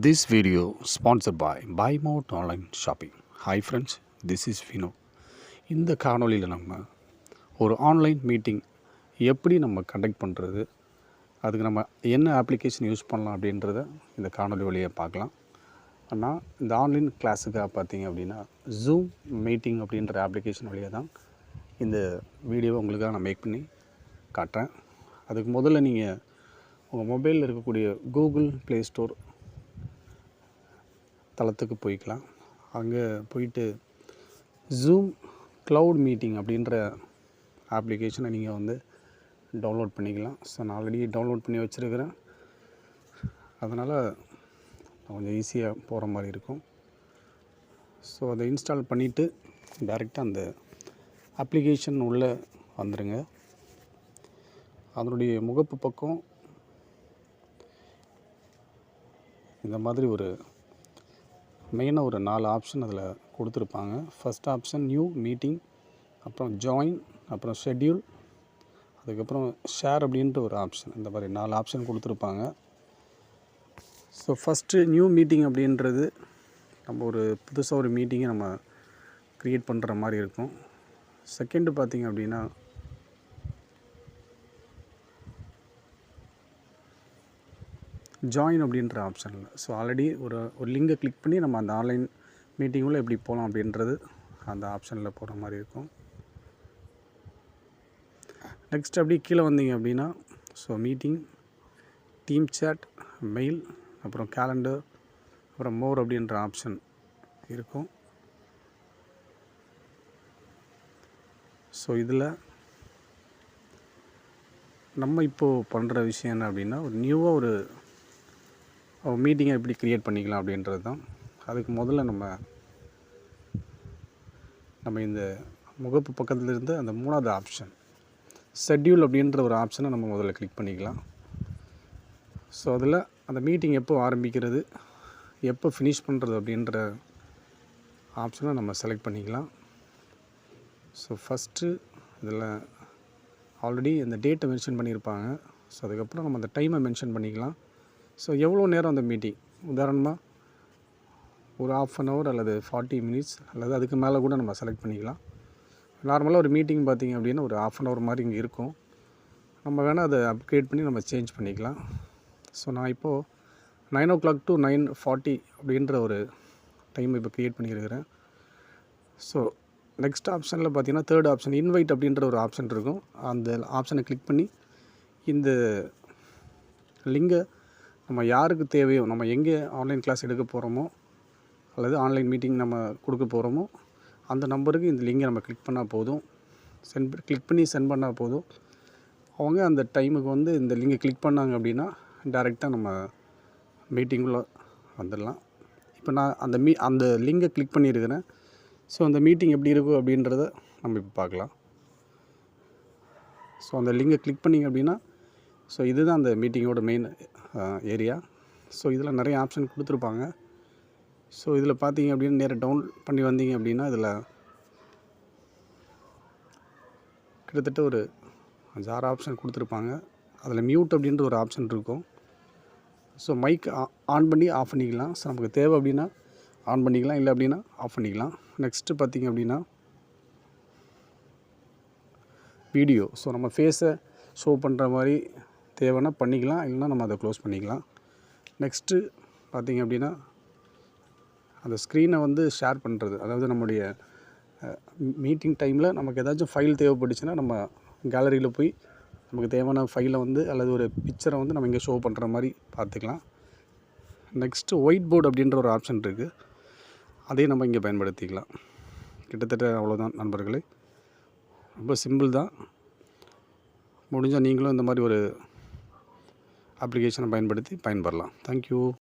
This video sponsored by BuyMout Online Shopping. Hi friends, this is Vino. இந்த காணொளியில் நம்ம ஒரு ஆன்லைன் மீட்டிங் எப்படி நம்ம கண்டக்ட் பண்ணுறது, அதுக்கு நம்ம என்ன அப்ளிகேஷன் யூஸ் பண்ணலாம் அப்படின்றத இந்த காணொளி வழியாக பார்க்கலாம். ஆனால் இந்த ஆன்லைன் கிளாஸுக்காக பார்த்தீங்க அப்படின்னா ஜூம் மீட்டிங் அப்படின்ற அப்ளிகேஷன் வழியாக தான் இந்த வீடியோவை உங்களுக்காக நான் மேக் பண்ணி காட்டுறேன். அதுக்கு முதல்ல நீங்கள் உங்கள் மொபைலில் இருக்கக்கூடிய கூகுள் ப்ளே ஸ்டோர் தளத்துக்கு போய்க்கலாம். அங்கே போயிட்டு ஜூம் க்ளவுட் மீட்டிங் அப்படின்ற அப்ளிகேஷனை நீங்கள் வந்து டவுன்லோட் பண்ணிக்கலாம். ஸோ நான் ஆல்ரெடி டவுன்லோட் பண்ணி வச்சுருக்கிறேன், அதனால் கொஞ்சம் ஈஸியாக போகிற மாதிரி இருக்கும். ஸோ அதை இன்ஸ்டால் பண்ணிவிட்டு டைரெக்டாக அந்த அப்ளிகேஷன் உள்ளே வந்துடுங்க. அதனுடைய முகப்பு பக்கம் இந்த மாதிரி ஒரு மெயினாக ஒரு 4 ஆப்ஷன் அதில் கொடுத்துருப்பாங்க. ஃபஸ்ட் ஆப்ஷன் நியூ மீட்டிங், அப்புறம் ஜாயின், அப்புறம் ஷெட்யூல், அதுக்கப்புறம் ஷேர் அப்படின்ற ஒரு ஆப்ஷன். இந்த மாதிரி 4 ஆப்ஷன் கொடுத்துருப்பாங்க. ஸோ ஃபஸ்ட்டு நியூ மீட்டிங் அப்படின்றது நம்ம ஒரு புதுசாக ஒரு மீட்டிங்கை நம்ம க்ரியேட் பண்ணுற மாதிரி இருக்கும். செகண்டு பார்த்திங்க அப்படின்னா ஜாயின் அப்படின்ற ஆப்ஷனில் ஸோ ஆல்ரெடி ஒரு லிங்கை கிளிக் பண்ணி நம்ம அந்த ஆன்லைன் மீட்டிங்குள்ளே எப்படி போகலாம் அப்படின்றது அந்த ஆப்ஷனில் போகிற மாதிரி இருக்கும். நெக்ஸ்ட் அப்படி கீழே வந்தீங்க அப்படின்னா so meeting, team chat, mail, அப்புறம் கேலண்டர், அப்புறம் மோர் அப்படின்ற ஆப்ஷன் இருக்கும். ஸோ இதில் நம்ம இப்போது பண்ணுற விஷயம் என்ன அப்படின்னா ஒரு நியூவாக ஒரு மீட்டிங்கை எப்படி க்ரியேட் பண்ணிக்கலாம் அப்படின்றது தான். அதுக்கு முதல்ல நம்ம இந்த முகப்பு பக்கத்தில் இருந்து அந்த 3வது ஆப்ஷன் ஷெட்யூல் அப்படின்ற ஒரு ஆப்ஷனை நம்ம முதல்ல கிளிக் பண்ணிக்கலாம். ஸோ அதில் அந்த மீட்டிங் எப்போ ஆரம்பிக்கிறது, எப்போ ஃபினிஷ் பண்ணுறது அப்படின்ற ஆப்ஷனை நம்ம செலக்ட் பண்ணிக்கலாம். ஸோ ஃபஸ்ட்டு இதில் ஆல்ரெடி இந்த டேட்டை மென்ஷன் பண்ணியிருப்பாங்க. ஸோ அதுக்கப்புறம் நம்ம அந்த டைமை மென்ஷன் பண்ணிக்கலாம். ஸோ எவ்வளோ நேரம் அந்த மீட்டிங், உதாரணமாக ஒரு 1/2 hour அல்லது 40 minutes அல்லது அதுக்கு மேலே கூட நம்ம செலக்ட் பண்ணிக்கலாம். நார்மலாக ஒரு மீட்டிங் பார்த்திங்க அப்படின்னா ஒரு 1/2 hour மாதிரி இங்கே இருக்கும். நம்ம வேணால் அதை அப்கிரேட் பண்ணி நம்ம சேஞ்ச் பண்ணிக்கலாம். ஸோ நான் இப்போது 9 o'clock to 9:40 அப்படின்ற ஒரு டைம் இப்போ க்ரியேட் பண்ணியிருக்கிறேன். ஸோ நெக்ஸ்ட் ஆப்ஷனில் பார்த்திங்கன்னா 3rd ஆப்ஷன் இன்வைட் அப்படின்ற ஒரு ஆப்ஷன் இருக்கும். அந்த ஆப்ஷனை கிளிக் பண்ணி இந்த லிங்கை நம்ம யாருக்கு தேவையோ, நம்ம எங்கே ஆன்லைன் கிளாஸ் எடுக்க போகிறோமோ அல்லது ஆன்லைன் மீட்டிங் நம்ம கொடுக்க போகிறோமோ அந்த நம்பருக்கு இந்த லிங்கை நம்ம கிளிக் பண்ணால் போதும். கிளிக் பண்ணி சென்ட் பண்ணால் போதும். அவங்க அந்த டைமுக்கு வந்து இந்த லிங்கை கிளிக் பண்ணாங்க அப்படின்னா டைரெக்டாக நம்ம மீட்டிங்குள்ளே வந்துடலாம். இப்போ நான் அந்த லிங்கை கிளிக் பண்ணியிருக்கிறேன். ஸோ அந்த மீட்டிங் எப்படி இருக்கும் அப்படின்றத நம்ம இப்போ பார்க்கலாம். ஸோ அந்த லிங்கை கிளிக் பண்ணிங்க அப்படின்னா ஸோ இதுதான் அந்த மீட்டிங்கோட மெயின் ஏரியா. ஸோ இதில் நிறைய ஆப்ஷன் கொடுத்துருப்பாங்க. ஸோ இதில் பார்த்தீங்க அப்படின்னா நேராக டவுன் பண்ணி வந்தீங்க அப்படின்னா இதில் கிட்டத்தட்ட ஒரு 5-6 ஆப்ஷன் கொடுத்துருப்பாங்க. அதில் மியூட் அப்படின்ற ஒரு ஆப்ஷன் இருக்கும். ஸோ மைக் ஆன் பண்ணி ஆஃப் பண்ணிக்கலாம். ஸோ நமக்கு தேவை அப்படின்னா ஆன் பண்ணிக்கலாம், இல்லை அப்படின்னா ஆஃப் பண்ணிக்கலாம். நெக்ஸ்ட்டு பார்த்திங்க அப்படின்னா வீடியோ. ஸோ நம்ம ஃபேஸை ஷோ பண்ணுற மாதிரி தேவைன்னா பண்ணிக்கலாம், இல்லைனா நம்ம அதை க்ளோஸ் பண்ணிக்கலாம். நெக்ஸ்ட்டு பார்த்திங்க அப்படின்னா அந்த ஸ்க்ரீனை வந்து ஷேர் பண்ணுறது, அதாவது நம்முடைய மீட்டிங் டைமில் நமக்கு ஏதாச்சும் ஃபைல் தேவைப்பட்டுச்சுன்னா நம்ம கேலரியில் போய் நமக்கு தேவையான ஃபைலை வந்து அல்லது ஒரு பிக்சரை வந்து நம்ம இங்கே ஷோ பண்ணுற மாதிரி பார்த்துக்கலாம். நெக்ஸ்ட்டு ஒயிட் போர்டு அப்படின்ற ஒரு ஆப்ஷன் இருக்குது, அதையும் நம்ம இங்கே பயன்படுத்திக்கலாம். கிட்டத்தட்ட அவ்வளோதான் நண்பர்களே, ரொம்ப சிம்பிள் தான். முடிஞ்சால் நீங்களும் இந்த மாதிரி ஒரு அப்ளிகேஷனை பயன்படுத்தி பயன்பெறலாம். தேங்க்யூ.